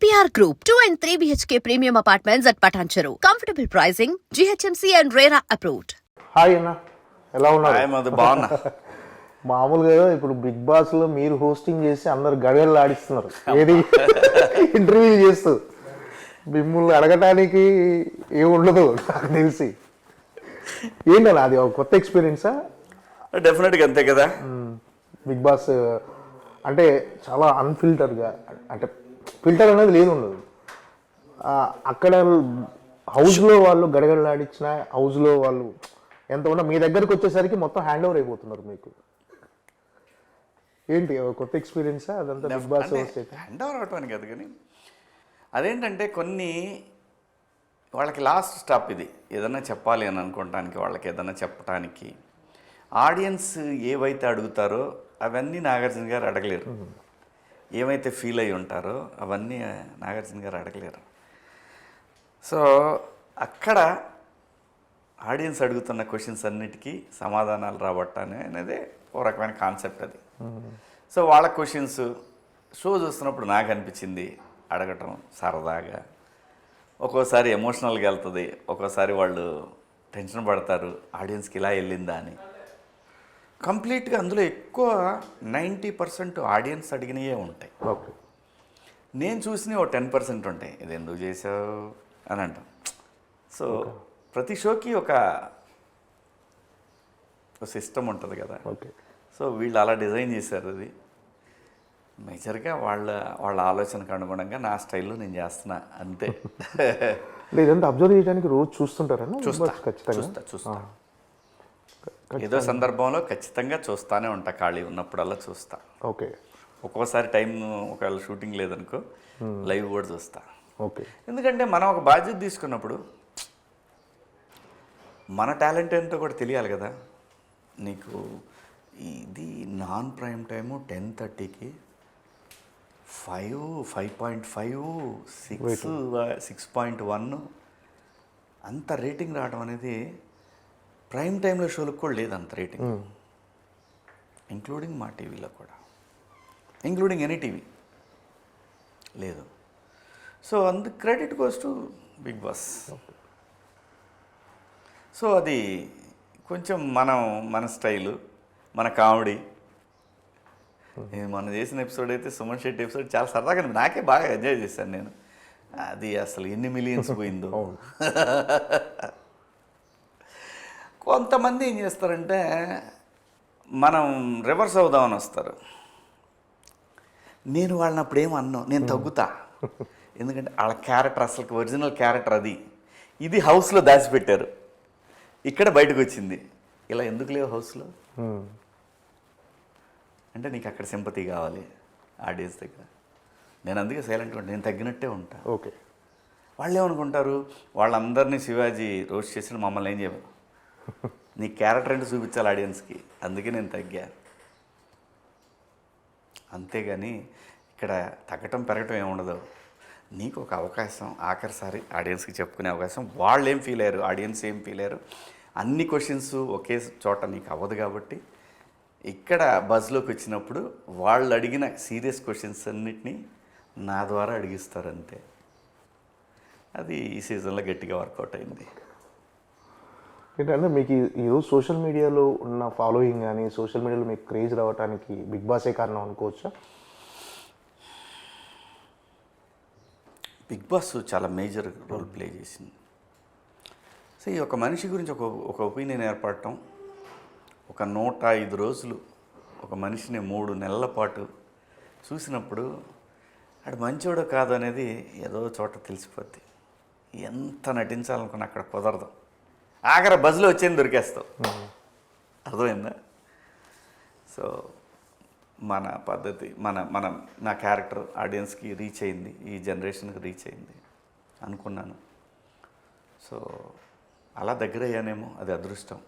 EPR Group, 2 and 3 BHK premium apartments at Patancheru. Comfortable pricing, GHMC and RERA approved. Hi అన్న, ఎలా ఉన్నారు? అది బాగున్నా. మామూలుగా ఇప్పుడు బిగ్ బాస్ లో మీరు హోస్టింగ్ చేసి అందరు గడగడలు ఆడిస్తున్నారు, ఏది ఇంటర్వ్యూ చేస్తూ. మిమ్మల్ని అడగటానికి ఏముండదు నాకు తెలిసి. ఏంటన్నా అది ఒక కొత్త ఎక్స్పీరియన్సా? డెఫినెట్గా అంతే కదా. బిగ్ బాస్ అంటే చాలా అన్ఫిల్టర్గా, అంటే ఫిల్టర్ అనేది లేదు, ఉండదు. అక్కడ హౌస్లో వాళ్ళు గడగడలాడించిన హౌస్లో వాళ్ళు ఎంత ఉన్నా మీ దగ్గరకు వచ్చేసరికి మొత్తం హ్యాండ్ ఓవర్ అయిపోతున్నారు మీకు. ఏంటి కొత్త ఎక్స్పీరియన్సా అదంతా? బిగ్ బాస్ హ్యాండ్ ఓవర్ అవటం కాదు, కానీ అదేంటంటే కొన్ని వాళ్ళకి లాస్ట్ స్టాప్ ఇది. ఏదన్నా చెప్పాలి అని అనుకోవటానికి, వాళ్ళకి ఏదన్నా చెప్పడానికి ఆడియన్స్ ఏవైతే అడుగుతారో అవన్నీ నాగార్జున గారు అడగలేరు. ఏమైతే ఫీల్ అయి ఉంటారో అవన్నీ నాగార్జున గారు అడగలేరు. సో అక్కడ ఆడియన్స్ అడుగుతున్న క్వశ్చన్స్ అన్నిటికీ సమాధానాలు రాబట్టానే అనేది ఒక రకమైన కాన్సెప్ట్ అది. సో వాళ్ళ క్వశ్చన్స్ షో చూస్తున్నప్పుడు నాకు అనిపించింది అడగటం సరదాగా. ఒక్కోసారి ఎమోషనల్గా వెళ్తుంది, ఒక్కోసారి వాళ్ళు టెన్షన్ పడతారు ఆడియన్స్కి ఇలా వెళ్ళిందా అని. కంప్లీట్గా అందులో ఎక్కువ 90% ఆడియన్స్ అడిగినవే ఉంటాయి. ఓకే, నేను చూసినవి 10% ఉంటాయి. ఇది ఎందుకు చేసావు అని అంటాం. సో ప్రతి షోకి ఒక సిస్టమ్ ఉంటుంది కదా. ఓకే. సో వీళ్ళు అలా డిజైన్ చేశారు. అది మేజర్గా వాళ్ళ ఆలోచనకు అనుగుణంగా నా స్టైల్లో నేను చేస్తున్నా అంతే. ఇదంతా అబ్జర్వ్ చేయడానికి రోజు చూస్తుంటారని? చూస్తా. ఏదో సందర్భంలో ఖచ్చితంగా చూస్తానే ఉంటా, ఖాళీ ఉన్నప్పుడల్లా చూస్తా. ఓకే. ఒక్కోసారి టైం ఒకవేళ షూటింగ్ లేదనుకో లైవ్ కూడా చూస్తా. ఓకే. ఎందుకంటే మనం ఒక బాధ్యత తీసుకున్నప్పుడు మన టాలెంట్ ఏంటో కూడా తెలియాలి కదా. నీకు ఇది నాన్ ప్రైమ్ టైము 10:30కి 5.5 6.1 అంత రేటింగ్ రావడం అనేది ప్రైమ్ టైంలో షోలకు కూడా లేదు అంత రేటింగ్. ఇంక్లూడింగ్ మా టీవీలో కూడా, ఇంక్లూడింగ్ ఎనీ టీవీ లేదు. సో అందుకు credit goes to Bigg Boss. So అది కొంచెం మన స్టైలు, మన కామెడీ. నేను మొన్న చేసిన ఎపిసోడ్ అయితే సుమన్ శెట్టి ఎపిసోడ్ చాలా సరదాగా, నాకే బాగా ఎంజాయ్ చేశాను నేను. అది అసలు ఎన్ని మిలియన్స్ పోయిందో. కొంతమంది ఏం చేస్తారంటే మనం రివర్స్ అవుదామని వస్తారు. నేను వాళ్ళని అప్పుడు ఏమో అన్నాను, నేను తగ్గుతా. ఎందుకంటే వాళ్ళ క్యారెక్టర్ అసలు ఒరిజినల్ క్యారెక్టర్ అది. ఇది హౌస్లో దాచిపెట్టారు, ఇక్కడ బయటకు వచ్చింది. ఇలా ఎందుకు లేవు హౌస్లో అంటే నీకు అక్కడ సింపతి కావాలి ఆడియన్స్ దగ్గర. నేను అందుకే సైలెంట్గా ఉంటాను, నేను తగ్గినట్టే ఉంటా. ఓకే. వాళ్ళు ఏమనుకుంటారు, వాళ్ళందరినీ శివాజీ రోస్ట్ చేసిన మమ్మల్ని ఏం చేయవు, నీ క్యారెక్టర్ ఏంటో చూపించాలి ఆడియన్స్కి, అందుకే నేను తగ్గా. అంతేగాని ఇక్కడ తగ్గటం పెరగటం ఏముండదు. నీకు ఒక అవకాశం, ఆఖరిసారి ఆడియన్స్కి చెప్పుకునే అవకాశం. వాళ్ళు ఏం ఫీల్ అయ్యారు, ఆడియన్స్ ఏం ఫీల్ అయ్యారు, అన్ని క్వశ్చన్స్ ఒకే చోట నీకు అవ్వదు. కాబట్టి ఇక్కడ బజ్లోకి వచ్చినప్పుడు వాళ్ళు అడిగిన సీరియస్ క్వశ్చన్స్ అన్నిటినీ నా ద్వారా అడిగిస్తారు అంతే. అది ఈ సీజన్లో గట్టిగా వర్కౌట్ అయింది. ఏంటంటే మీకు ఈరోజు సోషల్ మీడియాలో ఉన్న ఫాలోయింగ్ కానీ, సోషల్ మీడియాలో మీకు క్రేజ్ రావడానికి బిగ్ బాసే కారణం అనుకోవచ్చా? బిగ్ బాస్ చాలా మేజర్ రోల్ ప్లే చేసింది. సో ఈ ఒక మనిషి గురించి ఒక ఒపీనియన్ ఏర్పడటం, ఒక 105 రోజులు ఒక మనిషిని 3 నెలల పాటు చూసినప్పుడు అది మంచోడో కాదు అనేది ఏదో చోట తెలిసిపోద్ది. ఎంత నటించాలనుకున్నా అక్కడ కుదరదు. ఆఖరి బజ్లో వచ్చేది దొరికేస్తావు. అర్థమైందా? సో మన పద్ధతి, నా క్యారెక్టర్ ఆడియన్స్కి రీచ్ అయింది, ఈ జనరేషన్కి రీచ్ అయింది అనుకున్నాను. సో అలా దగ్గర అయ్యానేమో, అది అదృష్టం.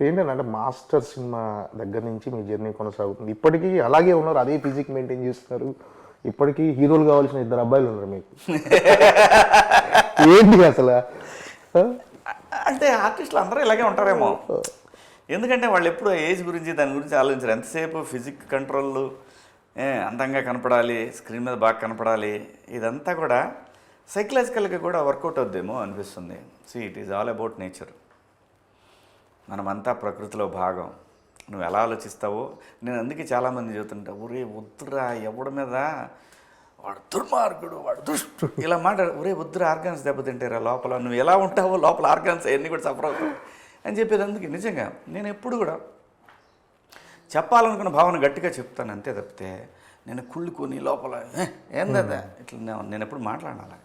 ఏంటంటే మాస్టర్ సినిమా దగ్గర నుంచి మీ జర్నీ కొనసాగుతుంది. ఇప్పటికీ అలాగే ఉన్నారు, అదే ఫిజిక్ మెయింటైన్ చేస్తున్నారు. ఇప్పటికీ హీరోలు కావాల్సిన 2 అబ్బాయిలు ఉన్నారు మీకు. ఏంటి అసలు? అంటే ఆర్టిస్టులు అందరూ ఇలాగే ఉంటారేమో. ఎందుకంటే వాళ్ళు ఎప్పుడు ఏజ్ గురించి దాని గురించి ఆలోచించారు. ఎంతసేపు ఫిజిక్ కంట్రోల్, అందంగా కనపడాలి, స్క్రీన్ మీద బాగా కనపడాలి, ఇదంతా కూడా సైకలాజికల్గా కూడా వర్కౌట్ అవుద్దేమో అనిపిస్తుంది. It is all about nature. మనమంతా ప్రకృతిలో భాగం. నువ్వు ఎలా ఆలోచిస్తావో, నేను అందుకే చాలామంది చెబుతుంటా, ఒరే వద్దురా ఎవడి మీద వాడు దుర్మార్గుడు, వాడు దుష్టు ఇలా ఒరే వద్దురా ఆర్గాన్స్ దెబ్బతింటారా లోపల, నువ్వు ఎలా ఉంటావో లోపల ఆర్గాన్స్ అవన్నీ కూడా సఫర్ అవుతావు అని చెప్పేది. అందుకే నిజంగా నేను ఎప్పుడు కూడా చెప్పాలనుకున్న భావన గట్టిగా చెప్తాను అంతే తప్పితే నేను కుళ్ళుకొని లోపల ఏందా ఇట్లా నేను ఎప్పుడు మాట్లాడాలి.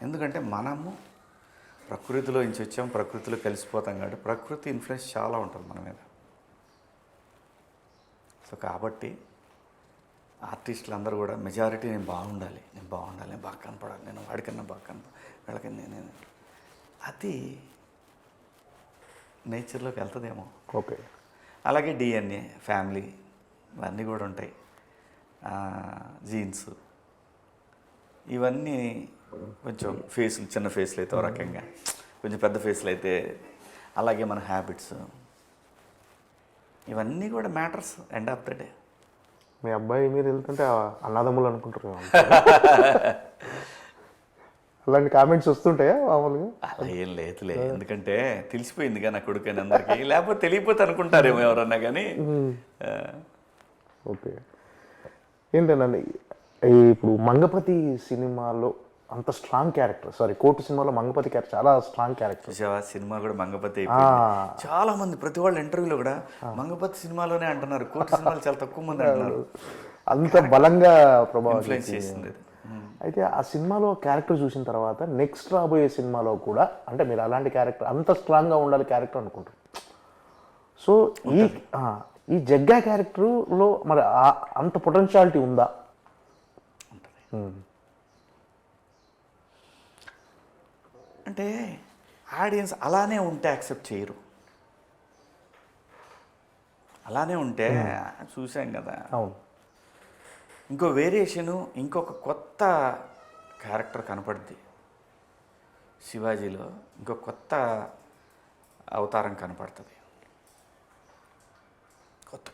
ఎందుకంటే మనము ప్రకృతిలో నుంచి వచ్చాం, ప్రకృతిలో కలిసిపోతాం కాబట్టి ప్రకృతి ఇన్ఫ్లుయెన్స్ చాలా ఉంటుంది మన మీద. సో కాబట్టి ఆర్టిస్టులు అందరూ కూడా మెజారిటీ నేను బాగుండాలి, నేను బాగా కనపడాలి, నేను వాడికన్నా బాగా కనపడాలి, వీళ్ళకన్నా నేను అది నేచర్లోకి వెళ్తుందేమో. ఓకే. అలాగే డిఎన్ఏ, ఫ్యామిలీ ఇవన్నీ కూడా ఉంటాయి, జీన్స్ ఇవన్నీ. కొంచెం ఫేస్లు చిన్న ఫేస్లు అయితే ఒక రకంగా, కొంచెం పెద్ద ఫేస్లు అయితే అలాగే మన హ్యాబిట్స్ ఇవన్నీ కూడా matters end of the day. మీ అబ్బాయి మీరు వెళ్తుంటే అన్నదమ్ములు అనుకుంటారు అలాంటి కామెంట్స్ వస్తుంటాయా మామూలుగా? అలా ఏం లేదులే, ఎందుకంటే తెలిసిపోయిందిగా నా కొడుకు అని అందరికీ, లేకపోతే తెలియపోతే అనుకుంటారేమో ఎవరన్నా కానీ. ఓకే. ఏంటండి ఇప్పుడు మంగపతి సినిమాలో అంత స్ట్రాంగ్ క్యారెక్టర్, కోర్టు సినిమాలో మంగపతి క్యారెక్టర్ చాలా స్ట్రాంగ్ క్యారెక్టర్. సినిమా కూడా మంగపతి చాలా మంది ప్రతి వాళ్ళ ఇంటర్వ్యూలో కూడా మంగపతి సినిమాలోనే అంటున్నారు, కోర్టు సినిమాలు చాలా తక్కువ మంది అంటున్నారు. అంత బలంగా ప్రభావం ఇన్ఫ్లుయెన్స్ చేసింది. అయితే ఆ సినిమాలో క్యారెక్టర్ చూసిన తర్వాత నెక్స్ట్ రాబోయే సినిమాలో కూడా అంటే మీరు అలాంటి క్యారెక్టర్ అంత స్ట్రాంగ్గా ఉండాలి క్యారెక్టర్ అనుకుంటారు. సో ఈ జగ్గా క్యారెక్టర్లో మరి అంత పొటెన్షియాలిటీ ఉందా? అంటే ఆడియన్స్ అలానే ఉంటే యాక్సెప్ట్ చేయరు, అలానే ఉంటే చూసాం కదా. అవును. ఇంకో వేరియేషను, ఇంకొక కొత్త క్యారెక్టర్ కనపడుద్ది శివాజీలో, ఇంకో కొత్త అవతారం కనపడుతుంది,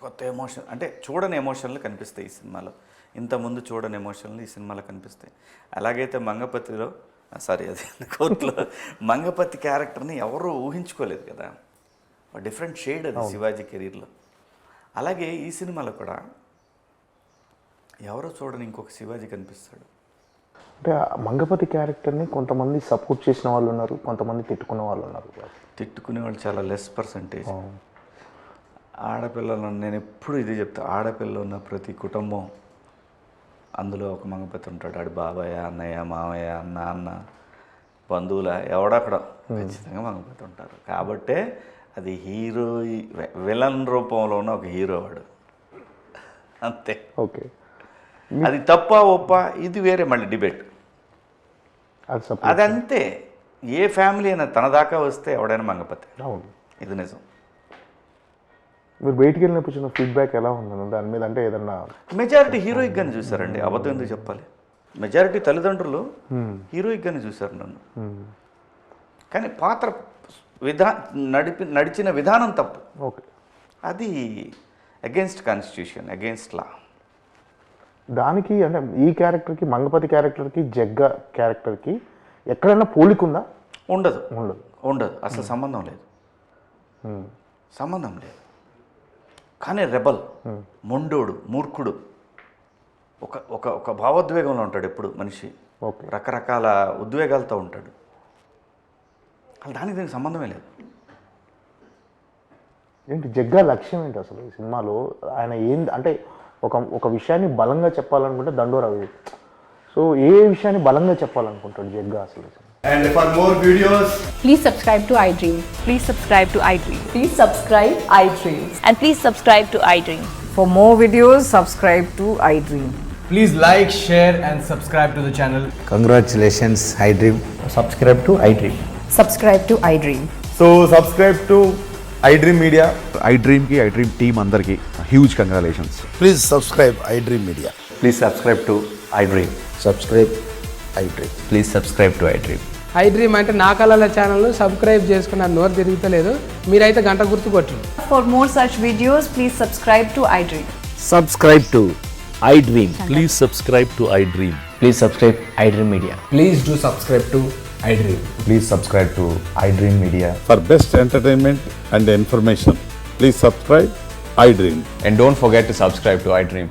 కొత్త ఎమోషన్, అంటే చూడని ఎమోషన్లు కనిపిస్తాయి ఈ సినిమాలో. ఇంతకుముందు చూడని ఎమోషన్లు ఈ సినిమాలో కనిపిస్తాయి. అలాగైతే మంగపతిలో కోర్టులో మంగపతి క్యారెక్టర్ని ఎవరూ ఊహించుకోలేదు కదా, డిఫరెంట్ షేడ్ అది శివాజీ కెరీర్లో. అలాగే ఈ సినిమాలో కూడా ఎవరో చూడని ఇంకొక శివాజీ కనిపిస్తాడు. అంటే మంగపతి క్యారెక్టర్ని కొంతమంది సపోర్ట్ చేసిన వాళ్ళు ఉన్నారు, కొంతమంది తిట్టుకునే వాళ్ళు ఉన్నారు. తిట్టుకునే వాళ్ళు చాలా లెస్ పర్సంటేజ్. ఆడపిల్లలు, నేను ఎప్పుడు ఇది చెప్తా, ఆడపిల్లలు ఉన్న ప్రతి కుటుంబం అందులో ఒక మంగపతి ఉంటాడు. ఆడు బాబాయ్, అన్నయ్య, మామయ్య, నాన్న, బంధువుల ఎవడక్కడ ఖచ్చితంగా మంగపతి ఉంటారు. కాబట్టే అది హీరో విలన్ రూపంలో ఉన్న ఒక హీరో వాడు, అంతే. ఓకే. అది తప్ప ఒప్ప ఇది వేరే మళ్ళీ డిబేట్, అదంతే. ఏ ఫ్యామిలీ అయినా తన దాకా వస్తే ఎవడైనా మంగపతి. అవును, ఇది నిజం. మీరు బయటికి వెళ్ళినప్పుడు చిన్న ఫీడ్బ్యాక్ ఎలా ఉందండి దాని మీద? అంటే ఏదన్నా మెజారిటీ హీరోయిక్గానే చూసారండి, అబద్ధం ఎందుకు చెప్పాలి. మెజారిటీ తల్లిదండ్రులు హీరోయిక్గానే చూశారు నన్ను. కానీ పాత్ర నడిచిన విధానం తప్పు. ఓకే. అది అగెన్స్ట్ కాన్స్టిట్యూషన్, అగెన్స్ట్ లా. దానికి అంటే ఈ క్యారెక్టర్కి, మంగపతి క్యారెక్టర్కి, జగ్గా క్యారెక్టర్కి ఎక్కడైనా పోలికుందా? ఉండదు, అసలు సంబంధం లేదు, సంబంధం లేదు. కానీ రెబల్, మొండోడు, మూర్ఖుడు, ఒక భావోద్వేగంలో ఉంటాడు ఎప్పుడు మనిషి. రకరకాల ఉద్వేగాలతో ఉంటాడు. అసలు దీనికి సంబంధమే లేదు. ఏంటి జగ్గా లక్ష్యం ఏంటి అసలు ఈ సినిమాలో? ఆయన ఏంది అంటే ఒక విషయాన్ని బలంగా చెప్పాలనుకుంటే దండోరా. సో ఏ విషయాన్ని బలంగా చెప్పాలనుకుంటాడు జగ్గా అసలు? And for more videos, please subscribe to iDream. Please subscribe to iDream. Please subscribe iDream. And please subscribe to iDream. For more videos, subscribe to iDream. please like, share and subscribe to the channel. Congratulations, iDream. Subscribe to iDream. Subscribe to iDream. So subscribe to iDream Media. iDream ki iDream team andarki huge congratulations. Please subscribe iDream Media. Please subscribe to iDream. Subscribe iDream. Please subscribe to iDream. iDream అంటే నా కళల ఛానల్ను subscribe చేసుకున్న నోరు తిరుగుతలేదు, మీరైతే గంట గుర్తు కొట్టండి. For more such videos, please subscribe to iDream. Subscribe to iDream. Please subscribe to iDream. Please subscribe iDream Media. Please do subscribe to iDream. Please subscribe to iDream Media. For best entertainment and information, please subscribe iDream. And don't forget to subscribe to iDream.